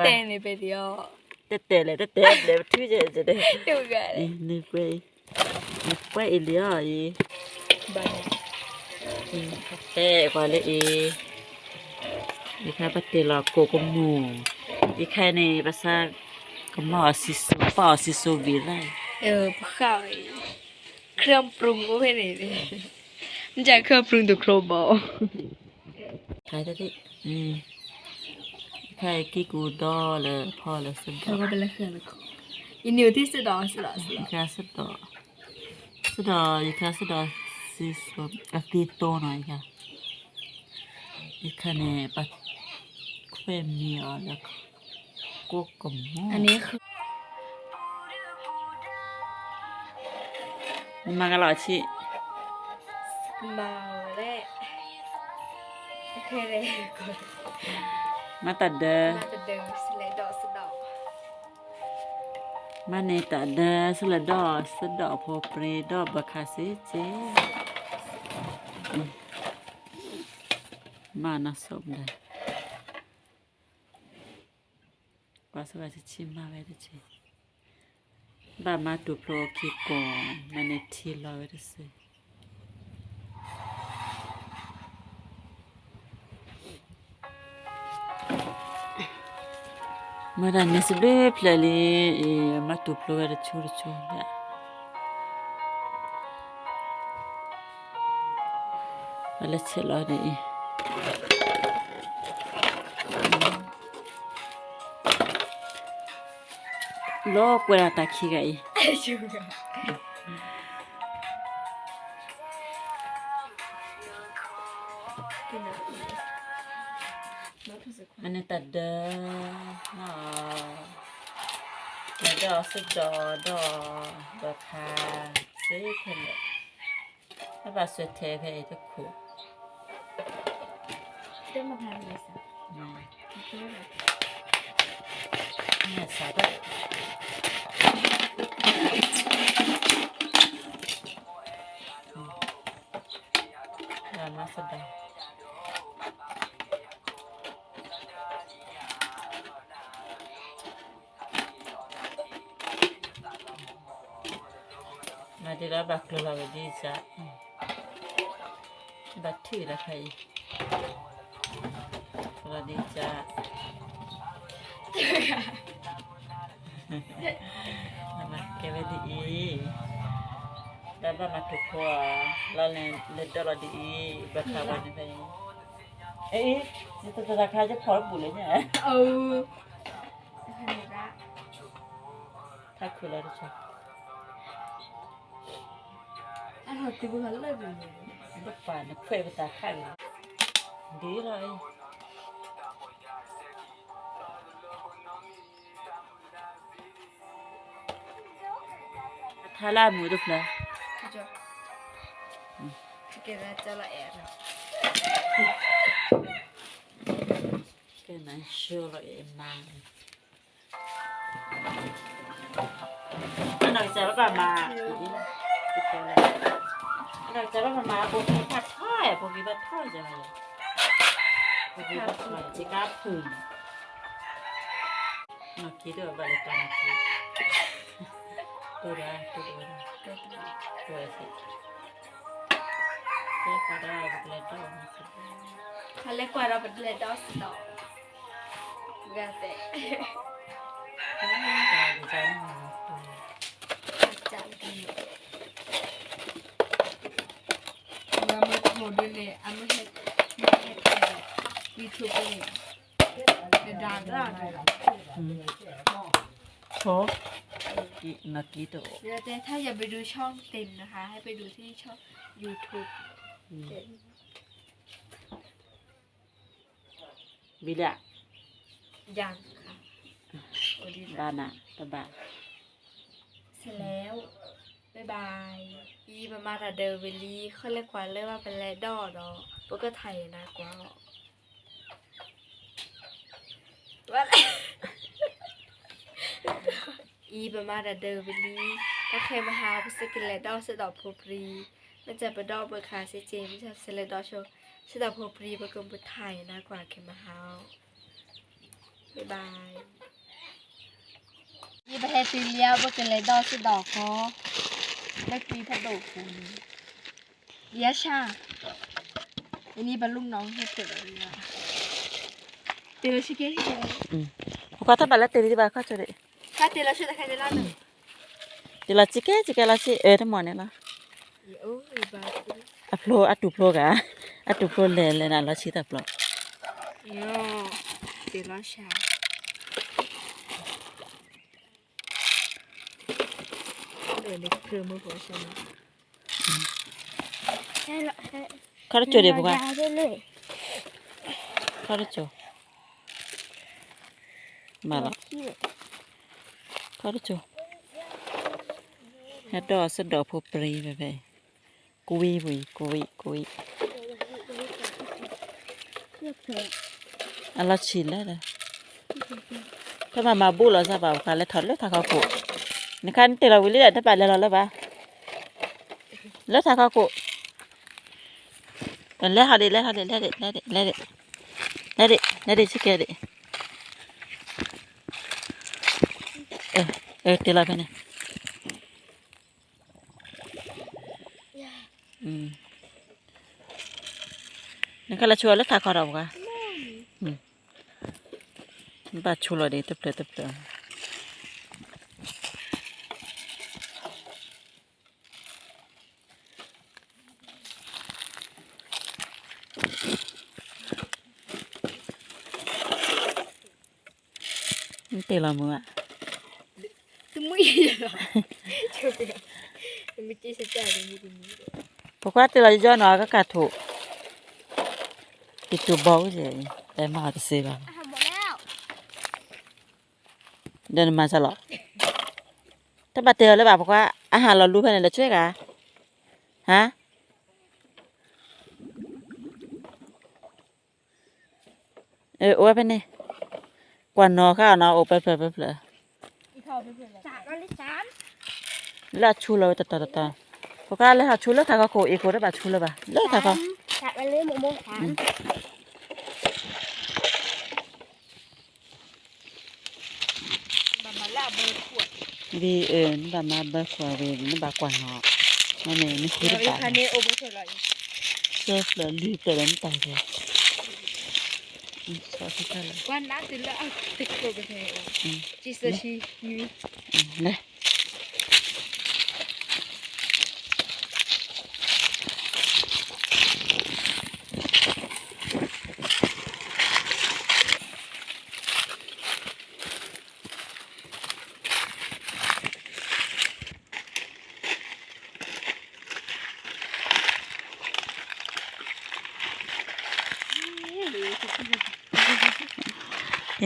때 내 배디요. 떼떼래 떼떼 내 튀제 돼. 요가. 네 왜. 왜 일이야 이. 바네. 떼 과래 이. 이 카바테 라고 고무. 이 카네 바사 고마 시수 파 시수 비라. พวกเขาเครื่องปรุงก็ไม่ได้เลยมันจะเครื่องปรุงตัวโครบอล khai đó đi khai cái cú đo là pho là sân เขา đỏ ก็เป็นละเครื่องละคนอีนิวที่สุดอสุดอสุดอ khai sân đỏ khai sân đỏ xí số các tí tô này kìa cái khai này bắt quên nhiều là cô cầm อันนี้คือ mà cái loại chị เมาและโอเคเลยก่อน mà tạt đờ มาจะเดินสไลด์ดอกสุดดอก mà này tạt đờ sân đỏ phô pre đỏ bạc khá xí chế mà nó sống đây quá sao vậy chị mà vậy đấy chị bà mà tụt lô kia cổ mà này thi lo vậy đấy chị mà đàn này sẽ bếp lại đi mà tụt lô vậy đấy chú đấy và là chị lo đi lô quên ta khi gậy ชูกะ อันนี้ตัดเด้อน่ะแล้วดอกสุดดอกคาซื้อคนละถ้าบาสวยเทเพย์จะขู่ เต้นมาทานเลยสิ เนี่ยสาธุรามาสดามาดีแล้วบักเราดีจ้ะบักที่ละใครเราดีจ้ะมาเก็บไว้ดีแล้วบ้ามาถูกหัวเราเดินเราดีบักขาวันนี้ไปเอ๊ะจิตตราคาจะพอบุญเลยเนี่ย เออคันนี้ละ ถ้าคือเราจะชอบ อันหัวติบุหันเลยบุญ ลูกป่าเนี่ยเคยไปตาข้างดีเลยถ้าล่าหมูดุกนะ คือจะเกิดอะไรจะละแอดนะ ก็นั่นชัวร์เอ็มมาอันนั้นจะว่าแบบมาดีนะติดตัวเลยอันนั้นจะว่าแบบมาปุ๊บมีผัดทอดปุ๊บมีผัดทอดจะอะไรปุ๊บมีผัดทอดจะกล้าผึ่งเมื่อกี้เดี๋ยวบริการคือตัวละตัวสิเจ๊ก็ได้บุกเลยต้องมาสิ เขาเรียกว่าเราเป็นเลดดอสดอกกาเตะ จัดกันเราไม่โหดเลยอ่ะไม่ให้ยูทูบเลยเป็นดาราเลย โชนักกีโต เดี๋ยวแต่ถ้าอยากไปดูช่องเต็มนะคะให้ไปดูที่ช่อง YouTube เต็ม บิละ ยังค่ะโอดี บานะตะบะ เสร็จแล้วบ๊ายบายอีประมาณเดิมเวลีเขาเรียกว่าเรียกว่าเป็นแรดดอเนาะพวกก็ไทยนะกว่าว่าอีประมาณเดิมเวลีถ้าใครมาหาพิสกินแรดดอสดอกโพปรีมันจะเป็นดอกเบอร์คาเซเจไม่ใช่เซเลดดอโชสดอกโพปรีเป็นกลุ่มไทยนะกว่าเคมาฮา บ๊ายบายยี่ประเทศซีเรียบ่เป็นไรดอกสิดอกคอได้ปีทะโดกคุณเยชาอันนี้เป็นลูกน้องให้เกิดอะไรนะเดี๋ยวชิคกี้พาย Kata bala teri di baka chore. ถ้าเดี๋ยวเราช่วยกันได้แล้วหนึ่ง Dila chike la chi de mone la. โอ้ยบาสิ Atu plo ga. Atu plo le na la chi ta plo. โย่เดี๋ยวเราชาเดี๋ยวนี้คือมือหัวฉันให้ Kara chore buka. ได้เลย Kara cho. Mala. Kara cho. Ha do sa do pho pri ve ve. Kui. Ala chi la da. Ta ma bu la sa ba ka le thot le tha ka ko. Ni kan te la wi le ta ba le la ba. Le tha ka ko. Let it, chicken it. Tila pene. Nakala chua let ta kara buka. Ba chulo de teple. Tila mua. Tumuy ya. Coba. Mesti secara ini. Pokoknya tila jo no aga katho. Itu bau je. Dai ma ta se ba. หมดแล้ว Dan ma sa lo. Ta ba te le ba pokoknya อาหารเรารู้ภายในเราช่วยกะฮะโอ้ยเป็นนี่กวนนอข้าวนอโอไปเพลอีกเข้าไปเพื่อนเลย3วันที่3แล้วชูเลยตาพวกเราชูเลยถ้าก็โคอีโคได้ป่ะชูเลยป่ะเลยถ้าก็3วันเลยโมง3มาลาเบอร์ขวดวีแบบมาเบอร์ขวดวีนี่บากวนนอมาเนี่ยนี่คือป่ะคันนี้โอเบอร์เท่าไหร่เสื้อเหลือลืมแต่ละตายเลยชอบที่เท่าไหร่วันนั้นตื่นแล้วติดตัวไปเลยจิสชียูเนี่ย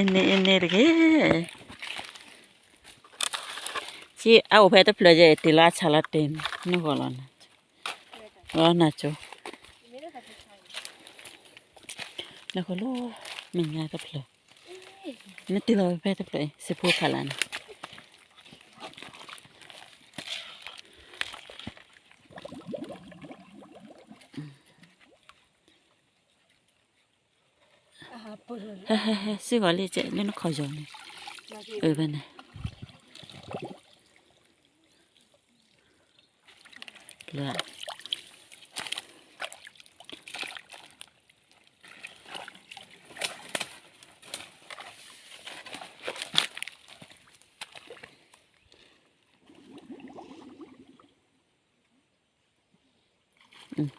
ini lagi si aku pada belajar tilas salatin ni kalau naco nak kalau minyak tak belajar ni tilas pada belajar sepuluh kalan si gọi là chạy nên nó khỏi rồi bên này là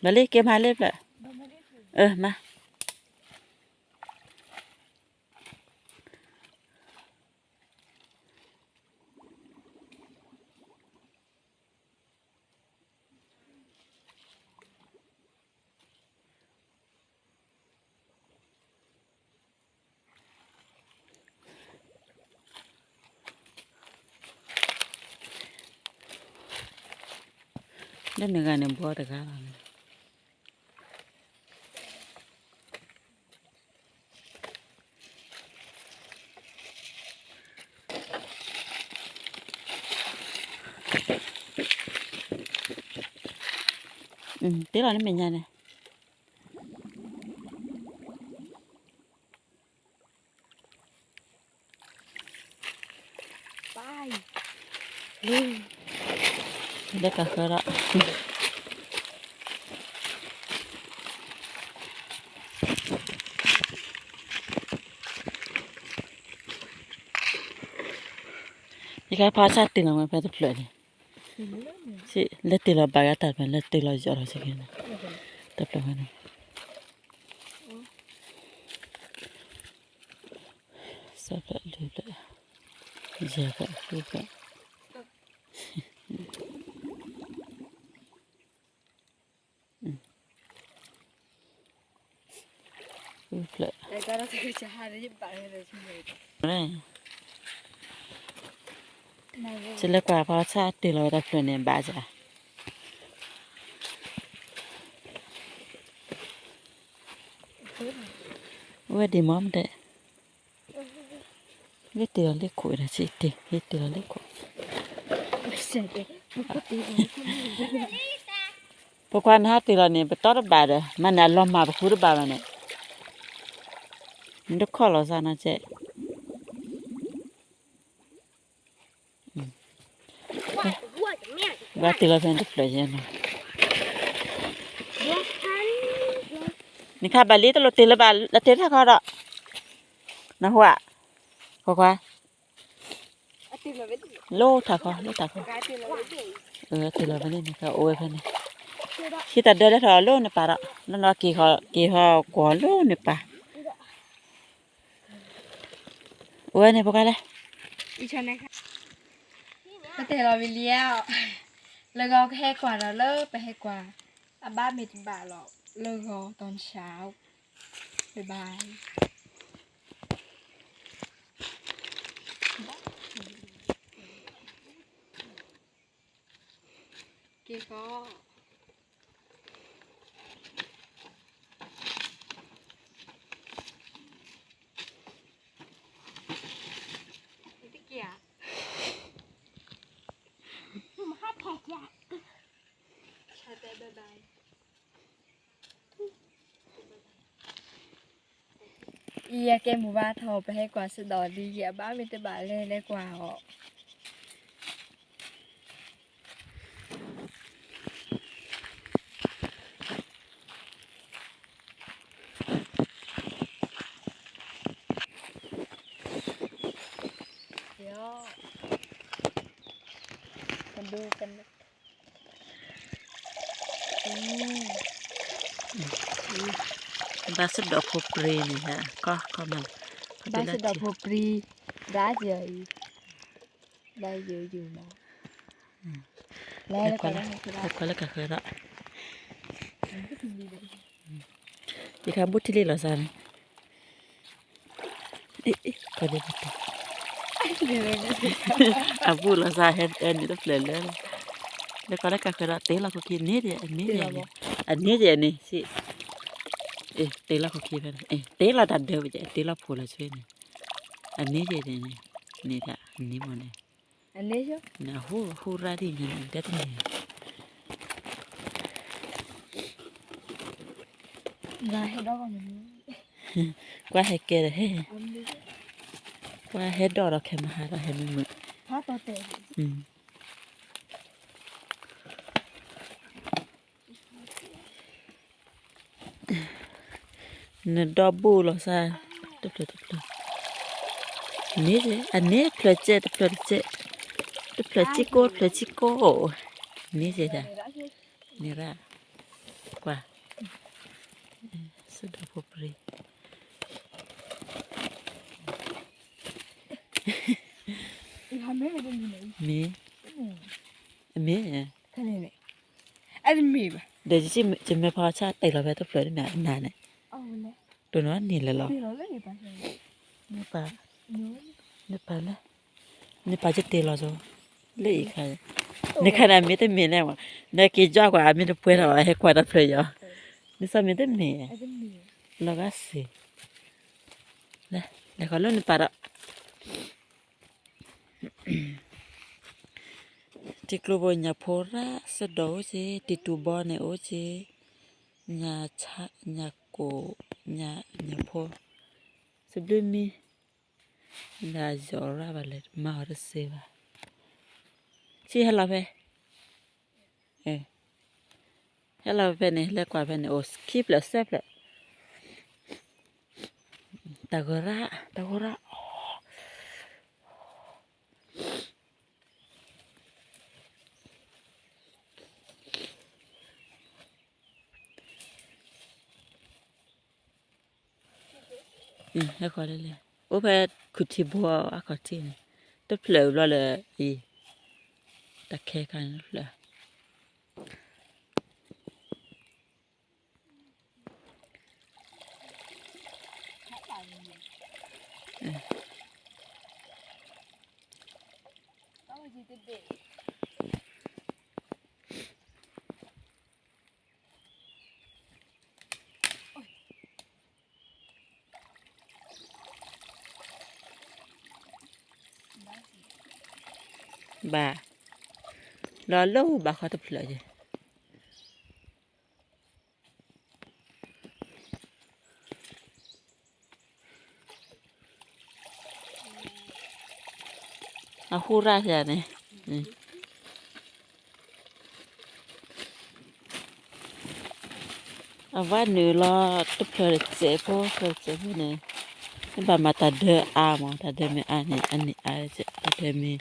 balik kem halip lah mà dan dengan yang buat sekarang thế là nó mình nhà này ได้กะเคยละนี่ก็พาชาติงมันไปตัวเพลินสิเล็ดตีเราบางตัดมันเล็ดตีเราจอดเราสิกันตัวเพลินมันสับเลยเลยเจ้าก็ลูกก็ลูกเลย แต่ก็เราจะหาได้ยังไงเลยใช่ไหม จะเล็กกว่าพาชาติเราตัวเพลินเนี่ยบ้าจ้ะว่าดีมั้งเด้เวทีเราเล็กขวดนะสิเวทีเราเล็กขวดพวกคนหาตีเราเนี่ยไปต่อระบาดเลยมันน่ะล้อมมาไปคู่ระบาดมันเนี่ยมันต้องขอเราซะนะเจ๊ว่าตีเราเป็นตัวเปลี่ยนนะนี่ค่ะบาลีตลอดตีละบาทละเท่าเขาละนะหัวพวกว่าโลถ้าเขาโลถ้าเขาตีเราไปนี่นี่ค่ะโอ้ยเพื่อนคิดแต่เดินแล้วเถอะโลนี่ป่ะละแล้วเรากี่เขากว่าโลนี่ป่ะโอ้ยนี่พวกอะไร อีชันนะคะแต่เราไปเลี้ยวแล้วก็ให้กว่าเราเลิกไปให้กว่าบ้านไม่ถึงบ่ายหรอกเลิกรอตอนเช้าบ๊ายบายกี่ก็เกี่ยมาแท็กยาชาเต้บ๊ายบายอียเกมหมู่บ้านโทรไปให้กว่าสดอดีอย่าบ้ามีแต่บาเลยเลยกว่าอ๋อเดี๋ยวมาดูกันนะบ้านสุดดอกโพปรีนี่ฮะก็มัน บ้านสดอพปรีได้เยอะได้เยอะอยู่นะแล้วก็ได้คือได้ ก็แล้วก็เคยละดีค่ะบุตรลีเหรอซันก็ได้บุตรอาบูเหรอซันเห็นนี่ต้องเปลี่ยนเลยแล้วก็แล้วก็เคยละเตะเราก็กินนี่เดียวอันนี้เดียวอันนี้เดียวนี่สิเตะเราก็กินไปเตะเราดันเดียวไปเตะเราพูดเราช่วยนี่อันนี้เดียวนี่นี่ละอันนี้มันเนี่ย อันนี้ใช่นะหูราดีนี่เด็ดนี่ là hết đó còn mình qua hay kề đấy qua hết đó là kèm hai là hết mình hát to tệ nó double là sao tập nè chứ anh nè tập chico nè chứ à nè ra qua sudah popri nè nè thế này này anh mì mà để chỉ mấy pha cha tay là phải tập luyện mẹ nè này tụi nó nè là lo nè pa chỉ tay là rồi lấy cái nè cái này mấy tên mẹ này mà nè cái gió của anh mấy đứa quê rồi hay qua tập luyện rồi nè sao mấy tên mẹ lo cái gì nè còn lớn nè pa đóที่กลัวnhà phô ra sẽ đổ chứ thì tụ bò này ố chứ nhà cha nhà cổ nhà phô sẽ đưa mi La Zora vale Marseva. Si hello pe. Hello pe ne le kwa pe ne o skip le step le. Tagora. Le kwa le. O pe kutibo akotini. Te pleu lo le I. Ta ke kan le. Ba. Lo lâu bà khó tập lại. À khu ra giờ này. À vài nữ lo tập lại chế po này. Nhưng bà mà ta đỡ à mà ta đỡ mẹ anh này chế ta đỡ mẹ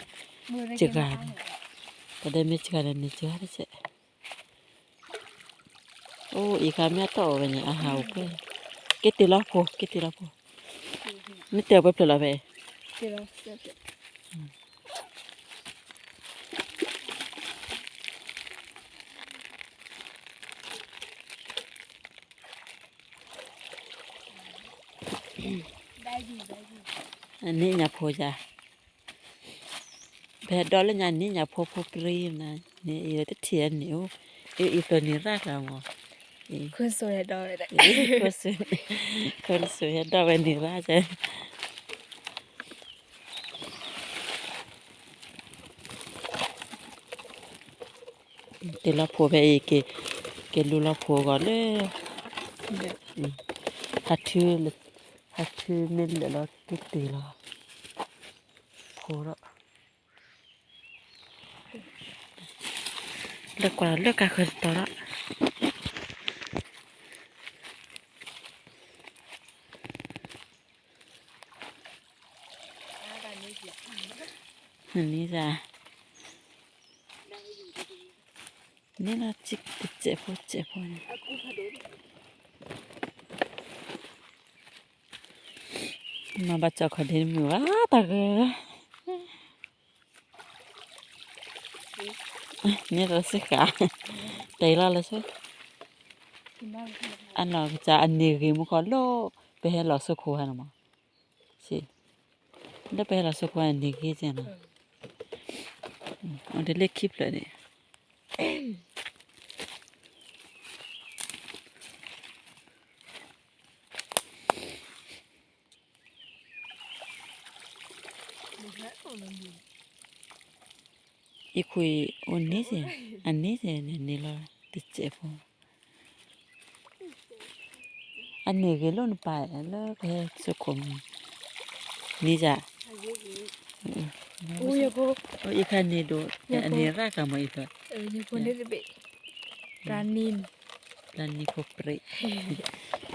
chế gà ta đỡ mẹ chế gà này chế gà chế. Ô ý cả mẹ tao vậy nhỉ à hào cái. Cái tì lót po. Nít tèo bếp là về. Anh ní nhà po ra. Bé đó là nhà ní nhà po prim nè. Ní yêu thích thiền níu. Yêu phần ní ra cả mà. Con sôi đỏ đấy. Con sôi đỏ bên ní ra chứ. Tì lót po về cái lú lót po gọi là hạt thư mình lại lo cái tì lo po đó. Được quả được cả khởi tao đó. Ní ra. Ní là chích chế po này. Mà bà cho khỏi đến mùa ta cơ. Ní là sẽ cả. Đây là sao? Anh nói cha anh đi cái một con lô bé là số khô hay mà. Chị. Đó bé là số khô anh đi cái gì nào. Ông để lấy clip lại đi. Ý khui anh ní gì này lo đi chế po. Anh này cái lon bài là cái số khô ní ra. Ui cô. Ý khăn này đồ anh này ra cả mấy thôi. Nhưng con đấy bị ranin. Lani kopre.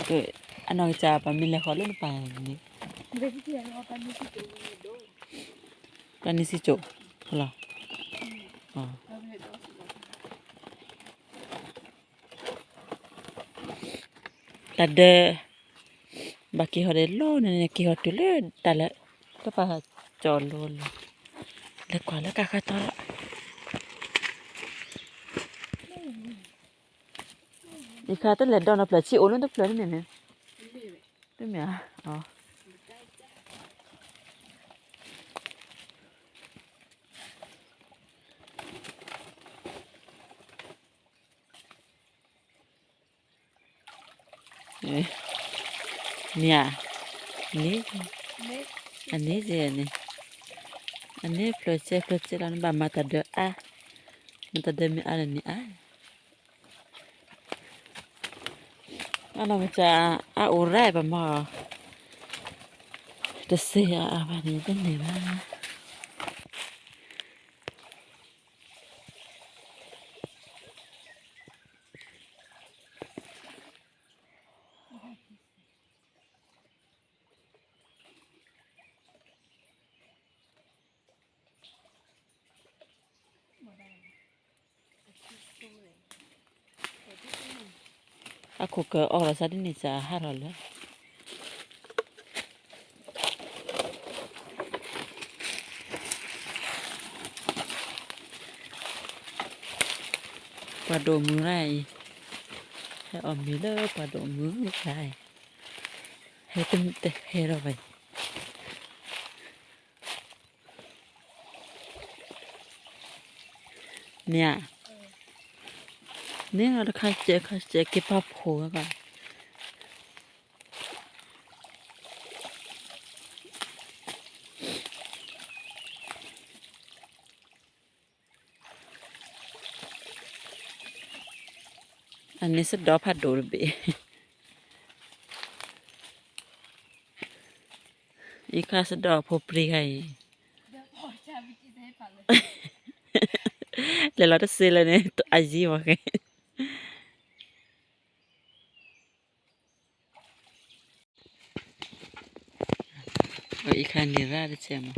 Cái anh nói cha bà mình là khó lon bài này. Lani si chỗ. Hả? Tade baki hore lo ne ki hotule tala to pa cholo le kwala ka khata ikhata le dona pla chi olon to pla ne tu mia nia ni ani je ni ani ploche lan ba mata de a mata de mi ala ni a ana cha a urai ba ma det ser jag vad ni den är va. Aku ke orang tadi ni saya haral lah. Pada murai, hai om ni le pada murai, hai tem hai rawai. Nia, ni ada kaca kepap ho kan. Anh ấy sẽ đo phát đồ bị ý ca sẽ đo phô pri hay là nó sẽ là này tụi ai gì mà cái ý ca này ra để xem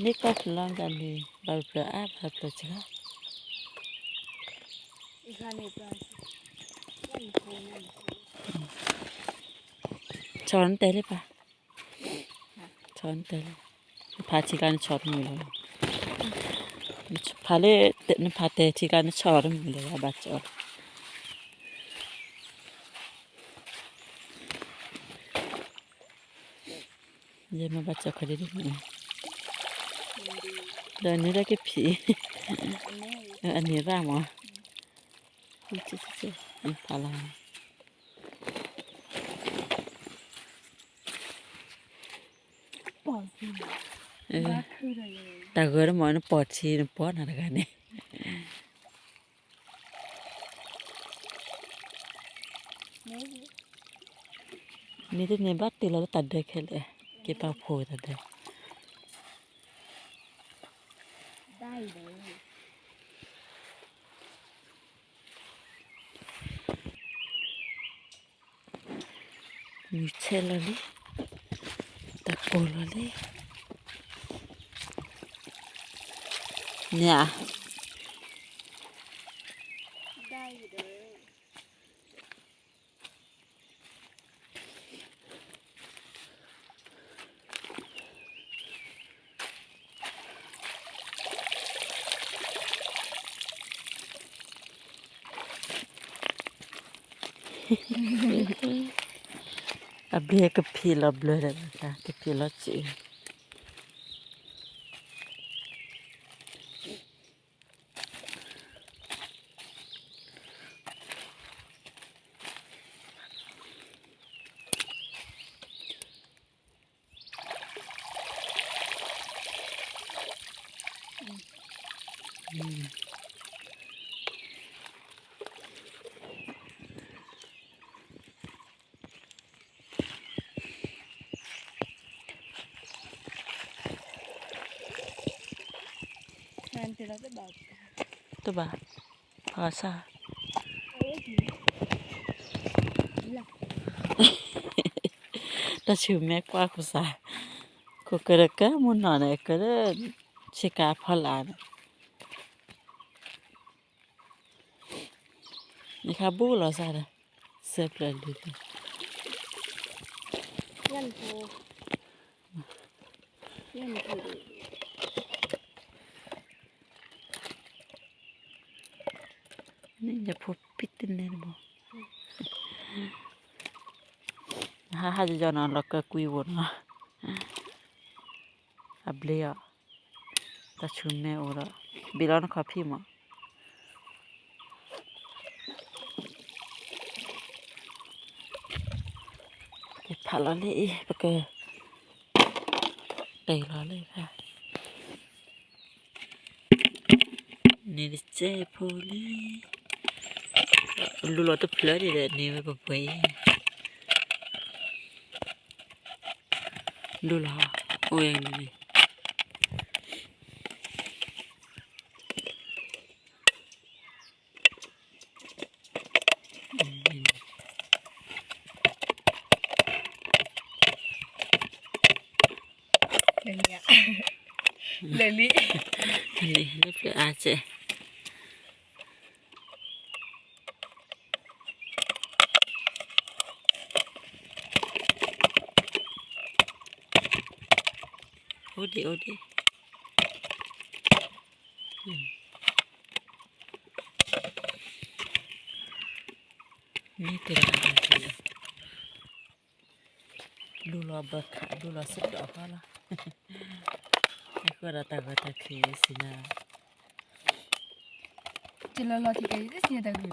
นี่ก็ลองกันดีบาเปล่าบาเปล่าจ้ะ 이간에 플라스ช้อนเตะเลยปะช้อนเตะเลยพาที่การช้อนมือเลยพาเลยเตะนพาเตะที่การช้อนมือเลยบาจอเดี๋ยวมาบาจอเขาได้ดีมั้ยเดี๋ยวนี้ได้แค่ผีอันนี้ร่างมั้งจิ๊อันพาลาแต่เกิดมันปอดชีนปอดอะไรกันเนี่ยนี่ที่เนี่ยบัดตีเราตัดเด็กแค่เลยเก็บเอาโพตัดเด็กได้เลย มีเชลล์ตะโกนเลยเนี่ย ได้เลย Abia ke pila blur dah ke pila ci. Nanti lagi bagus. Tu ba. Rasa. Ta chịu mẹ qua cô sa. Cô kêu cái muốn nói này cái đó chỉ cả phật là. Ni khá bù là sao đó. Xếp lại đi. Nhân thô. Nhân thô. Ni giờ phụ pít tin này mà. ha cho nó là cái quy vốn mà ab lea ta chunne ora bilan kapi mà cái phá lá lệ cái đầy lá lệ ha nè chế poli lúa tập lỡ đi đấy nè bà bấy lúa ôi này Lily. này nó phải à chị odi ini tidak lúa bạc lúa sứt đỏ hoa là cái đó ta gọi ta khi xin à Chỉ là lo thì cái rất nhiều đặc biệt.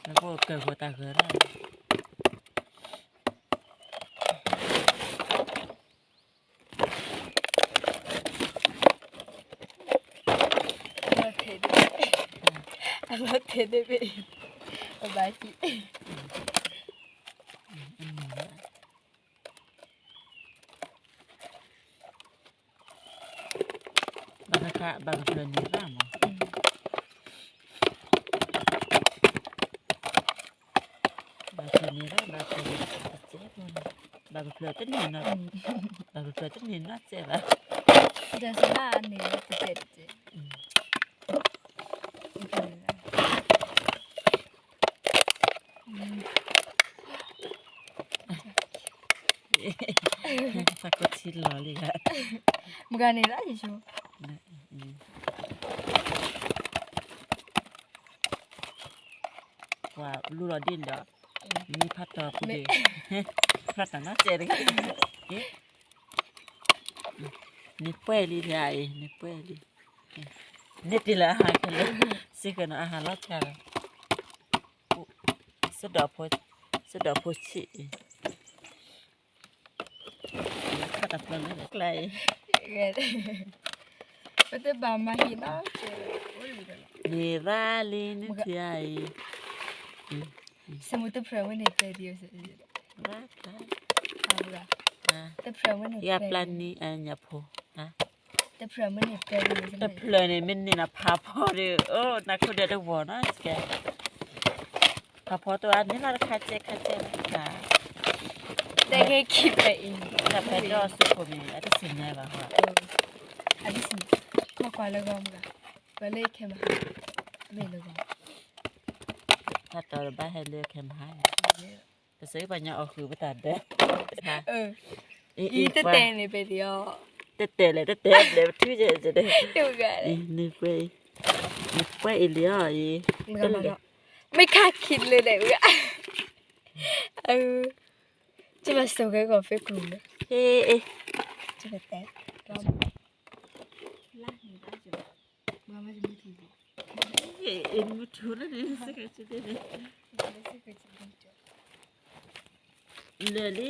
nó có cái của ta gọi là Lo thế đấy bị. Ở bài chị. bằng lần như thế nào bằng lần như thế bằng lần chết luôn bằng lần tất nhiên nó bằng lần tất nhiên nó chết là Giờ sẽ là anh này nó chết chứ. sao có chi lo liền à Một cái này đã gì chứ? wow lúa điên đó mi phát tờ phụ đề phát tờ nó chết đấy nè quay đi này nè quay đi nè đi là hai cái lớn xí cái nó hai lót cả sẽ đỏ phô chị phát tập lần nữa lại Bây giờ bà mà hi nó nè ra lên nữa thì ai xem một tập phim này chơi đi ra cái tập phim này ya plan ni nhập hồ hả tập phim này chơi đi tập lần này mình nè phá phô đi na có để được vào nó cái phá phôตัวอันนี้เราคัดเจค่ะ แต่แค่คิดไปเอง ถ้าไปรอสุโขทัยอาจจะสินได้ป่ะฮะ อันนี้สิมากกว่าแล้วก็มั้งไปเลยแค่มาไม่เลยก็ ถ้าตัวบ้านให้เลือกแคมให้จะซื้อไปเนี่ยเอาคือไปตัดเด้อ อีเต้นนี่ไปเดียว เตะเลยทื่อจะได้ ดูกัน นี่ไปอีเลียอี ไม่คาดคิดเลยเนี่ยจะมาส่งให้กับเฟซบุ๊กนะจะไปแตะรอบลากหนูได้จ้ะมาไม่ถึงทีเอ็นมุดทุนนี่สิกจะได้เล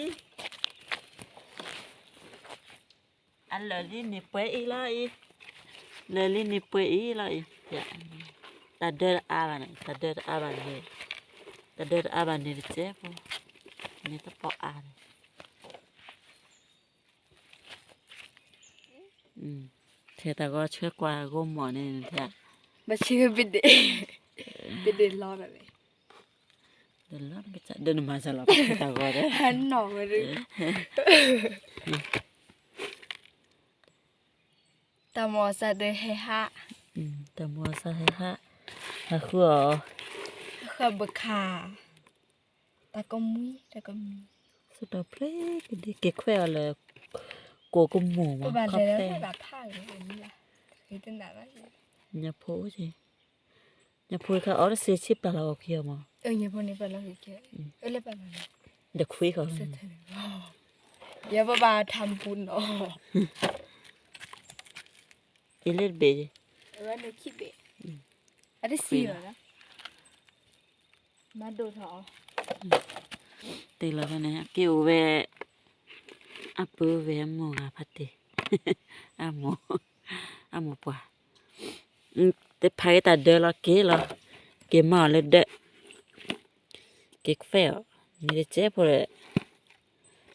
ยอันเลยนี่ไปอีเลยเลยนี่ไปอีเลยตาเดินอาบันนี่ตาเดินอาบันนี่เจ็บนี่ตะปออาเธอแต่ก็เชื่อกว่าก็หมอนี่เธอ มาเชื่อเป็นเด็กรอแบบนี้ เดินล้อก็จะเดินมาสลับแต่ก็ได้ หันหนอมาเลยตามอซาเดเฮฮะ แต่มัวซะให้ฮะถ้าคือคือบักขาตาก็มุ้ยตาก็มี สุดเพลกดิเก็บแควเลยโกกุมหมู ก็ มา บาด คา เลย เฟ่ แล้วแบบผ้าเลยนี่ล่ะคือตั้งแต่ว่า อย่าโพสิอย่าพูดค่ะอ๋อเสียชิปแต่เราเพียวมา อย่าพูดนี่ไปแล้วคือเลยไปแล้ว เดี๋ยวคุยก่อน อย่าบ้าทำบุญอ๋อ อีเล็ดเบย ว่าหนูคิดเบะอันนี้สีเหรอนะมาดูเถอะ ตีแล้วกันนะเกี่ยวเวอัปเปอร์เวมงาพัดเตอะโมป่ะแต่ไผตาเดละเกละเกมาเลยเดเกเฟลนี่เจ็บพอเลย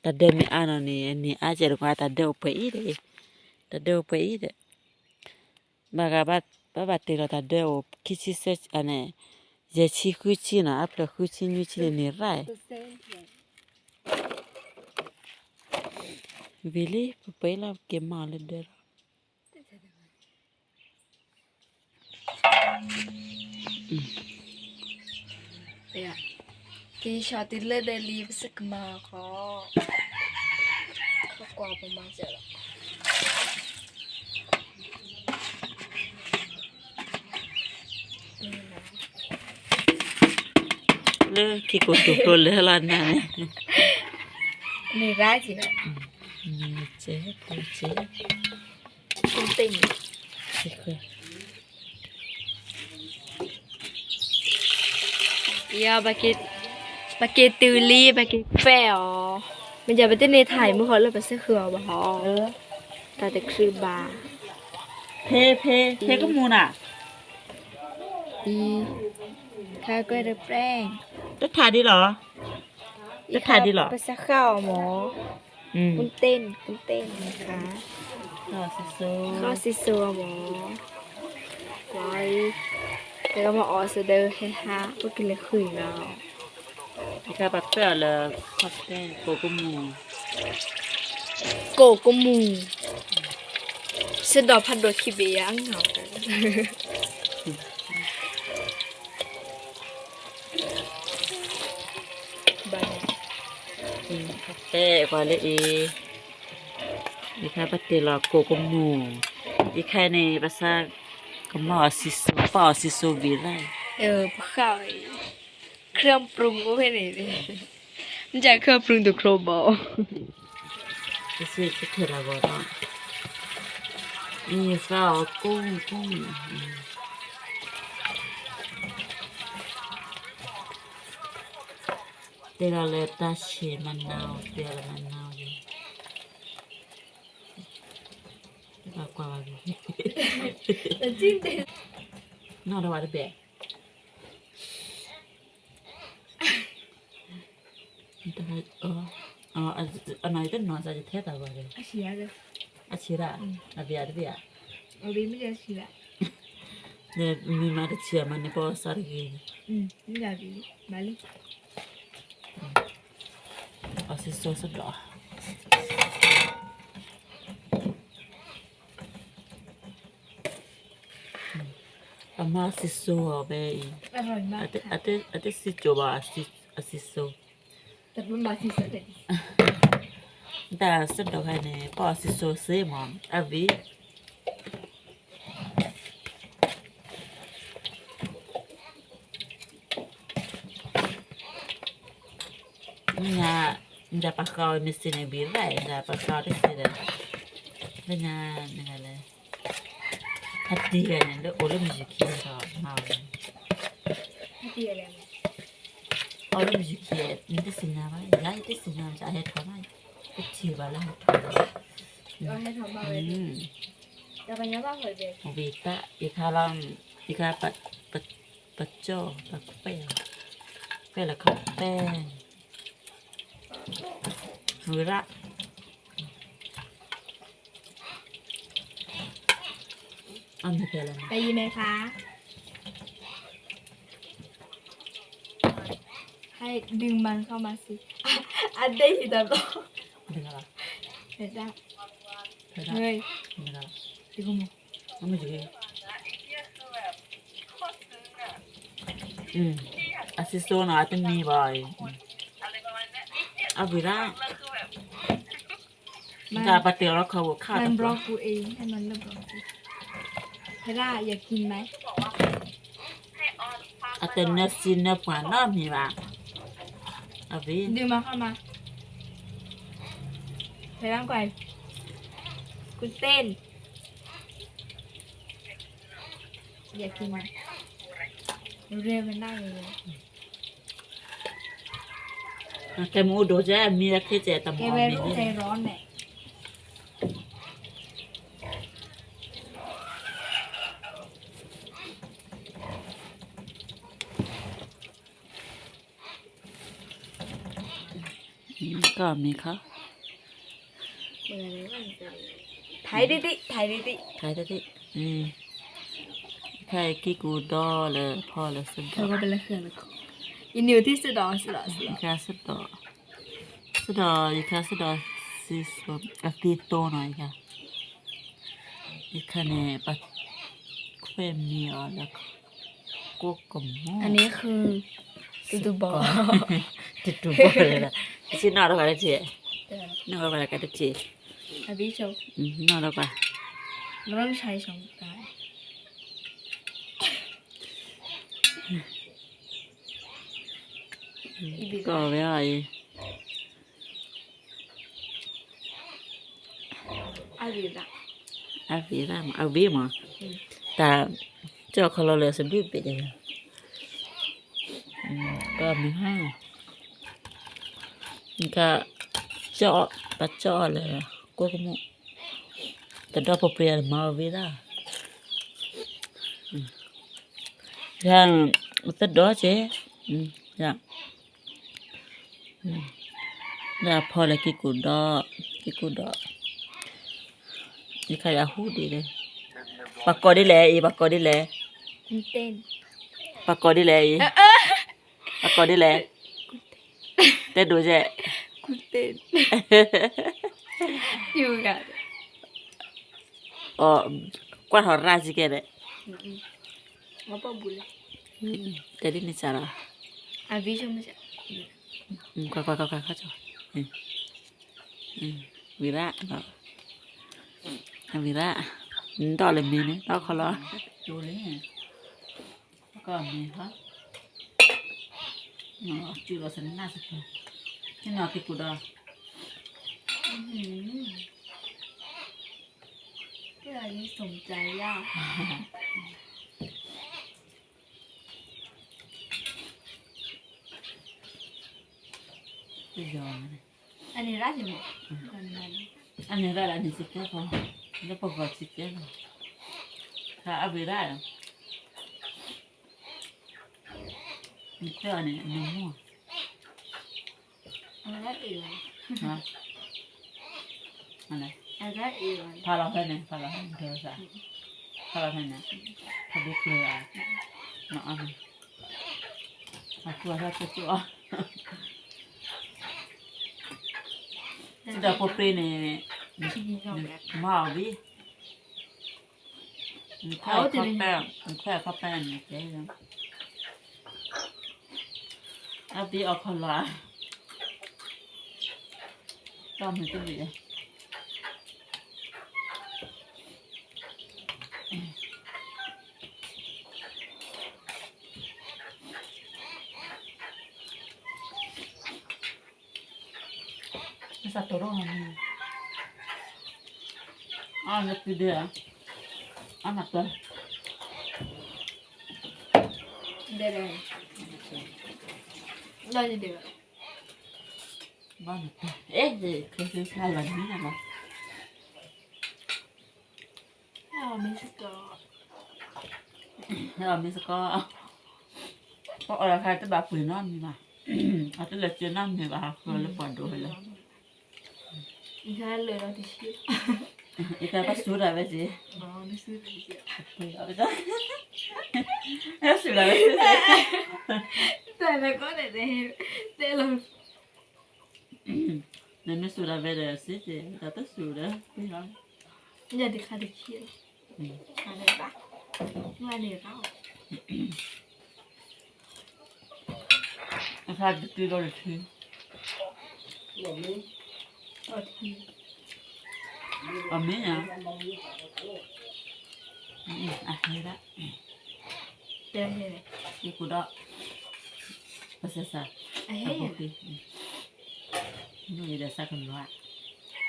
ตาเดมีอันนี่อาเจรกว่าตาเดอไปอีเดตาเดอไปอีเดบาตีละตาเดอคิชิเซอันเนี่ยเจชิคุชินะอัปละคุชินิชินี่ไรวิลลี่ไปละเกมาเลยเดอเนี่ยกินชาติเลือดลีบสักมาเขากว่าประมาณจะเลยคิโกตุโตเลยละนะนี่ร้ายจริงอ่ะ นี่เจ๊ปูเจ๊ คุณติ่ง เจ๊คือ อย่าบาเกตตูลี่บาเกตแฟอ๋อมันจะไปเต้นในไทยมื่อเขาเลยไปซื้อเขือบ่ฮอแต่คือบา เพก็มูน่ะ อีข้าก็ได้แป้ง จะถ่ายดีเหรอจะถ่ายดีเหรอ ไปซื้อข้าวหมอ คุณเต้นนะคะ ข้าวซิโซ ข้าวซิซัวหมอไว้แล้วก็มาออสเดอร์ให้ฮะเพื่อกินเลยคืนเรา พี่ข้าปักเสื้อเลยคอสเต้โกกุมู โกโกมูสะดอกพัดโดดขี้เบียงเหงาบัน คอสเต้กว่าเลยพี่ข้าปักเตลโกกุมูพี่ข้าในภาษากมอซิโซปอซิโซวีไร พวกเขาเครื่องปรุงก็เป็นนี่ดิมันจะเครื่องปรุงตัวโครบอล จะซื้อจะเทระบอนะนี่ข้าวกุ้งเตลเลตัชเชมันนาวเตลมันนาวอยู่กว่าๆ จิ้มเต็ม No, no, vale, bem. Então, a nós de nós a gente tá agora. อาชีพเลย A tira, a via. เอาบีไม่ได้อาชีพละ Ne mi ma de tia ma ne po sargi. ไม่ได้บีมาเลย Asi so so da. Ama si so be. อร่อยมาก Ate si coba asi so. แต่เป็นมาที่สุดเลย Da so da kai ne po si so se mo. Avi. Nda pakau mesin e birai, nda pakau de sida. Dengan le. Hati kan le oleh muziki sa mau. ไม่ดีอะไรไหม Oleh muziki ni sinna ba, ya itu sinna sa he thama. Kecil bala. ก็ให้ทำมาเลยแต่ปัญญาบ้าเหรอเด็ก Vita ikalam ika patjo pakpel. Pel la kapen. Hura. Anda pela. ไปยินไหมคะให้ดึงมันเข้ามาสิอันเดียวแต่ก็ Dengar. เห็นได้ Dengar. เฮ้ย Dengar. ดีกูมั้ง Mama juga. Asisto na atin ni bay. Abira. มัน Dapat tiro ka wo ka. มันบล็อกกูเองให้มันเลิกบล็อกกูเฮล่าอยากกินไหม Atin na sin na pa na mi ba. a vi. ดึงมาเข้ามาไปนั่งก่อนคุณเต้นอยากกินไหมเรียนมันได้เลย Che mudo già mira che c'è แก tamo ไม่ a รู้ใจ mi. ร้อนแหละ ก็มีค่ะ เมื่อไรมันจะถ่ายดิดิถ่ายดิดิ ใครจะที่ใครกี่กูดอเลยพ่อเลยสุด เธอก็เป็นละเครื่องเลยอินนิวที่สุดอสุดอสุด อีกาสุดดอสุดดออีกาสุดดอสิสุดอักตีโตหน่อยค่ะอีกคะแนนปัดเควมมีอ่ะแล้วก็กม อันนี้คือตูตูบอล ติดตัวบอลเลยนะชิ้นนอกแล้วกันเจ๊นอกแล้วกันเจ๊ อภิโชค นอกแล้วกัน มันต้องใช้สองตา ก็ไม่อะไร อาบิระ อาบีร่ามอาบีมาแต่เจ้าเขาเราเลยสมบูรณ์ไปเลยก็มีห้าก็เจาะปัดเจาะเลยก็ขโมยแต่ดอกปเปรียมาวิลาอย่างตัดดอกเจ๊อย่างแล้วพอเลยกิกูดอกนี่ใครอาหูดีเลยปากกอดีแลอีปากกอดีแล คุณเต้น ปากกอดีแลอีปากกอดีแลแต่ดูเจ๊ คุณเต้นอยู่กัน Qua hỏi ra gì kìa đấy. มาปะบุเลย Cái đi này chả là. อาบิโชคไม่ใช่ Qua cho. Vì ra. Vì ra. Đó là mình đấy. Đó khó lo. Chú lấy nè. Còn mình hết. Nó chưa có sẵn nát rồi. Cái nào cái củ đỏ. ที่อะไรนี่สมใจยาก Cái giò này. อันนี้ราชบุตรคนนั้น Anh này ra là anh xịt cái không? Nó có gọt xịt cái không? Thà áp về ra rồi. Cái này mình mua. อันนั้นเอ๋ย Hả? Anh này. อันนั้นเอ๋ย พาเราไปเนี่ยพาเราไปเที่ยวซะพาเราไปเนี่ยพาไปเที่ยวอ่ะเนาะมาทัวร์ทัวร์จะได้พบเนี่ย ที่นี่ชอบแบบ มาวิมีแค่ข้าวแป้งมีแค่ข้าวแป้งเนี่ยเจ๊นะอาบีเอาคนละต้องมีตัวดีSatu orang. Anak dia. Anak dah. เดี๋ยวเราจะเดี๋ยว Banyak dah. Kerja salah ni lah. เราไม่สกอร์ Rồi mình sẽ có ở hai cái bà quỷ non như mà. Ở cái lịch chưa năm thì bà vừa lên còn rồi là. อีกแค่เลยเราจะชื่อ Ít cái bắt xuống rồi vậy gì? อ๋อไม่ซื้อไปเสีย Ở đó. Hết xuống rồi vậy. แต่แล้วก็แต่เรา Nên mới xuống rồi về rồi xí thì ta tất xuống đó. Biết không? อย่าดิค่ะดิเชียร์อะไรปะมาเดี๋ยวเรา Nó khai được đi đâu được thì. ต่อที Ở mấy nhá. À hay đó. เดี๋ยวเห็น Cái củ đó. Có sẽ sao? Aboki. Noi da sa con loa.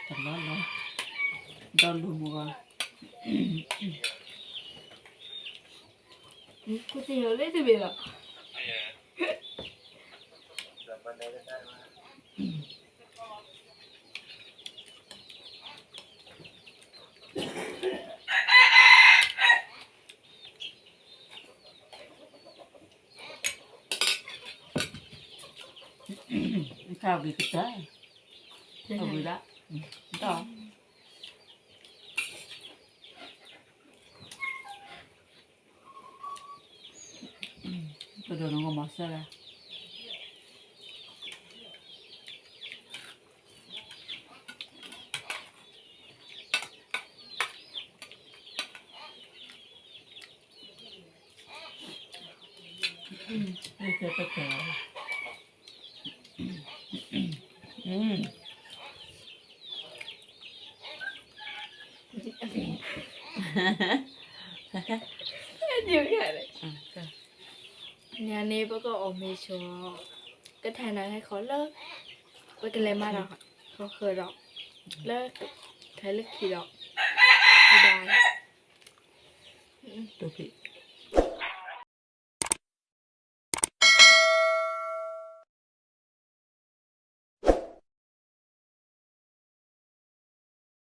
Con loa lo. Don lu mua. Cô thì hiểu lấy từ biệt ạ. Cao vì cái tới. Ở vừa đó. Đó. Cái đồ nó ngon mắc sao ra. Đây sẽ tất cả. Nhiều cái này. Nhà này bác có ổn mê cho cái thằng này hay khó lớp. Với cái lấy mà đọc. Khó khởi đọc. Lớp thấy lớp kỳ đọc. Bye bye. Tôi bị